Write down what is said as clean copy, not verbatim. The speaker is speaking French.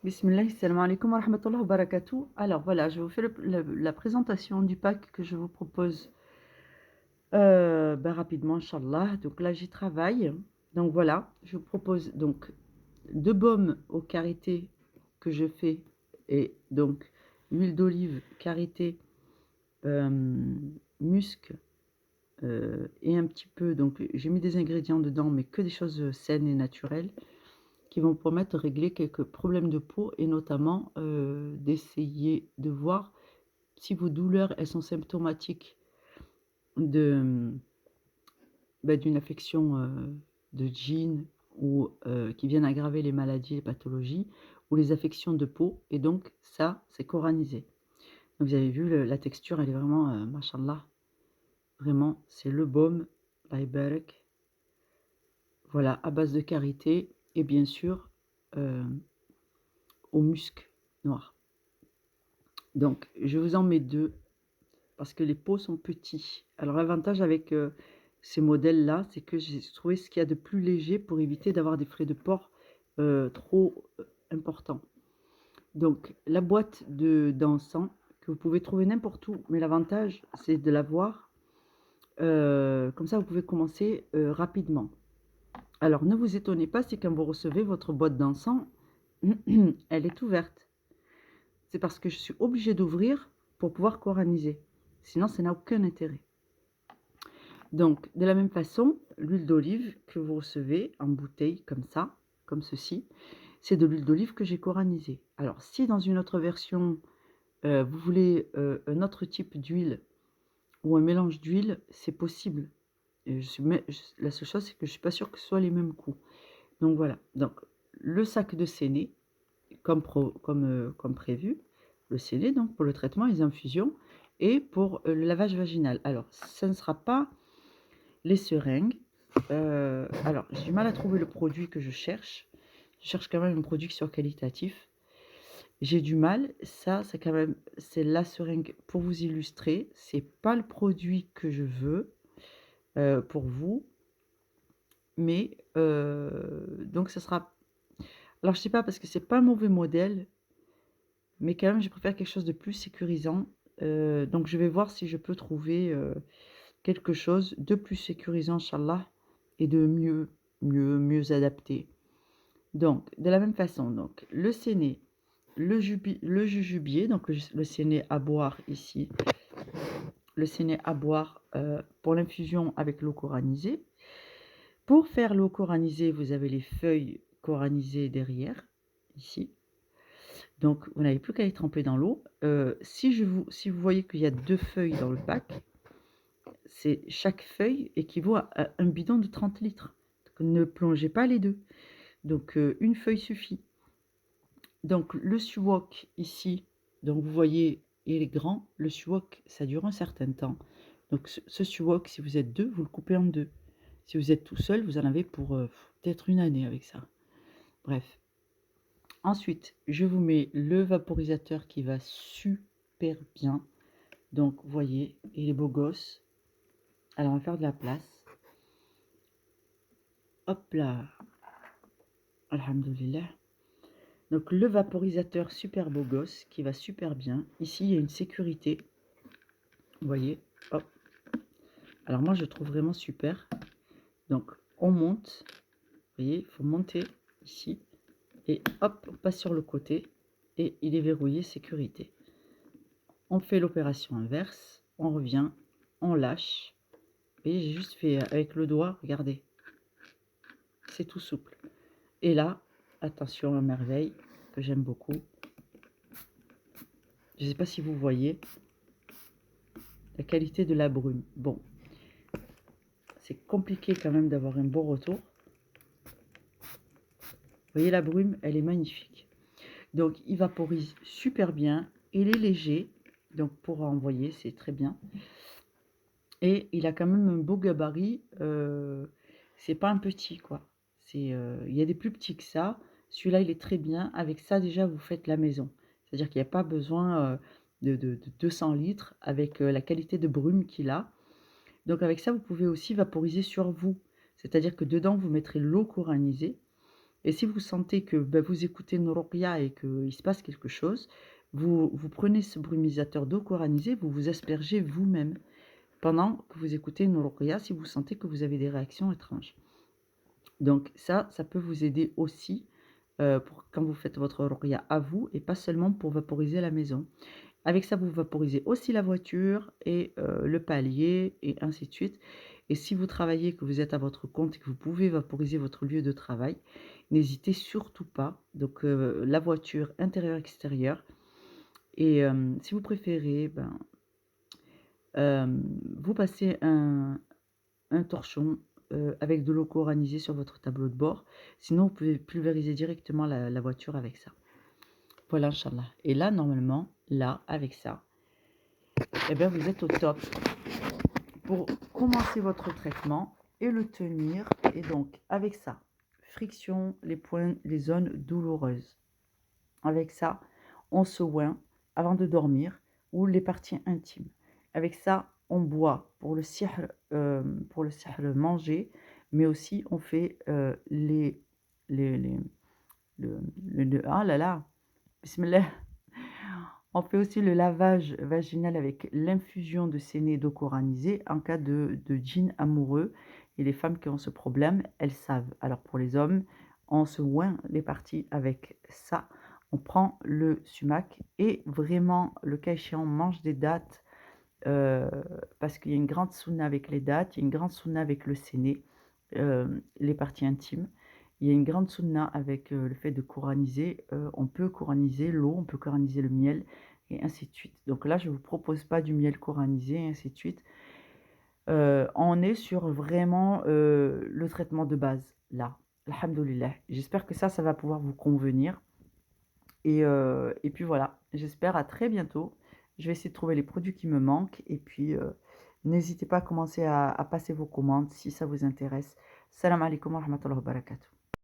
Bismillah, salam alaikum wa rahmatullahi wa barakatuh. Alors voilà, je vous fais la présentation du pack que je vous propose rapidement, Inch'Allah. Donc là, j'y travaille. Donc voilà, je vous propose donc deux baumes au karité que je fais et donc huile d'olive, karité, euh, musc et un petit peu. Donc j'ai mis des ingrédients dedans, mais que des choses saines et naturelles qui vont permettre de régler quelques problèmes de peau et notamment d'essayer de voir si vos douleurs elles sont symptomatiques de, d'une affection de djinn ou qui viennent aggraver les maladies, les pathologies ou les affections de peau. Et donc ça, c'est coranisé. Donc vous avez vu, la texture, elle est vraiment, mashallah, vraiment, c'est le baume, Baïbarek, voilà, à base de karité et bien sûr euh, au musc noir. Donc, je vous en mets deux parce que les pots sont petits. Alors, l'avantage avec ces modèles-là, c'est que j'ai trouvé ce qu'il y a de plus léger pour éviter d'avoir des frais de port trop importants. Donc, la boîte d'encens que vous pouvez trouver n'importe où, mais l'avantage, c'est de l'avoir. Comme ça, vous pouvez commencer rapidement. Alors, ne vous étonnez pas si quand vous recevez votre boîte d'encens, elle est ouverte. C'est parce que je suis obligée d'ouvrir pour pouvoir coraniser. Sinon, ça n'a aucun intérêt. Donc, de la même façon, l'huile d'olive que vous recevez en bouteille comme ça, comme ceci, c'est de l'huile d'olive que j'ai coranisée. Alors, si dans une autre version, vous voulez un autre type d'huile ou un mélange d'huile, c'est possible. La seule chose, c'est que je ne suis pas sûre que ce soit les mêmes coûts. Donc voilà. Donc, le sac de séné, comme prévu, le scellé donc pour le traitement, les infusions et pour le lavage vaginal. Alors, ça ne sera pas les seringues. Alors, j'ai du mal à trouver le produit que je cherche. Je cherche quand même un produit qui soit qualitatif. J'ai du mal. Ça, c'est quand même, c'est la seringue pour vous illustrer. C'est pas le produit que je veux pour vous, mais donc ça sera. Alors, je sais pas parce que c'est pas un mauvais modèle. Mais quand même, je préfère quelque chose de plus sécurisant. Donc je vais voir si je peux trouver quelque chose de plus sécurisant, Inch'Allah, et de mieux adapté. Donc, de la même façon, donc, le séné, le jujubier, donc le séné à boire ici, le séné à boire pour l'infusion avec l'eau coranisée. Pour faire l'eau coranisée, vous avez les feuilles coranisées derrière, ici. Donc, vous n'avez plus qu'à les tremper dans l'eau. Si vous voyez qu'il y a deux feuilles dans le pack, chaque feuille équivaut à un bidon de 30 litres. Donc, ne plongez pas les deux. Donc, une feuille suffit. Donc, le suwok ici, donc vous voyez, il est grand. Le suwok, ça dure un certain temps. Donc, ce suwok, si vous êtes deux, vous le coupez en deux. Si vous êtes tout seul, vous en avez pour peut-être une année avec ça. Bref. Ensuite, je vous mets le vaporisateur qui va super bien. Donc, vous voyez, il est beau gosse. Alors, on va faire de la place. Hop là. Alhamdulillah. Donc, le vaporisateur super beau gosse qui va super bien. Ici, il y a une sécurité. Vous voyez, hop. Alors, moi, je trouve vraiment super. Donc, on monte. Vous voyez, il faut monter ici. Et hop, on passe sur le côté. Et il est verrouillé sécurité. On fait l'opération inverse. On revient. On lâche. Et j'ai juste fait avec le doigt, regardez. C'est tout souple. Et là, attention à merveille, que j'aime beaucoup. Je ne sais pas si vous voyez la qualité de la brume. Bon, c'est compliqué quand même d'avoir un bon retour. Vous voyez la brume, elle est magnifique. Donc, il vaporise super bien. Il est léger, donc pour envoyer, c'est très bien. Et il a quand même un beau gabarit. C'est pas un petit, quoi. Il y a des plus petits que ça. Celui-là, il est très bien. Avec ça, déjà, vous faites la maison. C'est-à-dire qu'il n'y a pas besoin de 200 litres avec la qualité de brume qu'il a. Donc, avec ça, vous pouvez aussi vaporiser sur vous. C'est-à-dire que dedans, vous mettrez l'eau coranisée. Et si vous sentez que vous écoutez une ruqya et qu'il se passe quelque chose, vous prenez ce brumisateur d'eau coranisée, vous vous aspergez vous-même pendant que vous écoutez une ruqya si vous sentez que vous avez des réactions étranges. Donc ça peut vous aider aussi pour quand vous faites votre ruqya à vous et pas seulement pour vaporiser la maison. Avec ça, vous vaporisez aussi la voiture et le palier et ainsi de suite. Et si vous travaillez, que vous êtes à votre compte et que vous pouvez vaporiser votre lieu de travail, n'hésitez surtout pas. Donc la voiture intérieure-extérieure. Et si vous préférez, vous passez un torchon avec de l'eau coranisée sur votre tableau de bord. Sinon, vous pouvez pulvériser directement la voiture avec ça. Voilà, Inch'Allah. Et là, normalement, là, avec ça, eh bien, vous êtes au top pour commencer votre traitement et le tenir. Et donc, avec ça, friction, les points, les zones douloureuses. Avec ça, on se oint avant de dormir ou les parties intimes. Avec ça, on boit pour le sihr manger, mais aussi on fait les ah là là, bismillah. On fait aussi le lavage vaginal avec l'infusion de séné d'eau coranisée en cas de djinn amoureux. Et les femmes qui ont ce problème, elles savent. Alors pour les hommes, on se oint les parties avec ça. On prend le sumac et vraiment, le cas échéant, on mange des dattes parce qu'il y a une grande sunna avec les dattes, il y a une grande sunna avec le séné, les parties intimes. Il y a une grande sunna avec le fait de coraniser. On peut coraniser l'eau, on peut coraniser le miel, et ainsi de suite. Donc là, je ne vous propose pas du miel coranisé, et ainsi de suite. On est sur vraiment le traitement de base, là. Alhamdoulilah. J'espère que ça va pouvoir vous convenir. Et puis voilà, j'espère à très bientôt. Je vais essayer de trouver les produits qui me manquent. Et puis, n'hésitez pas à commencer à passer vos commandes si ça vous intéresse. Salam alaikum wa rahmatullahi wa barakatuh.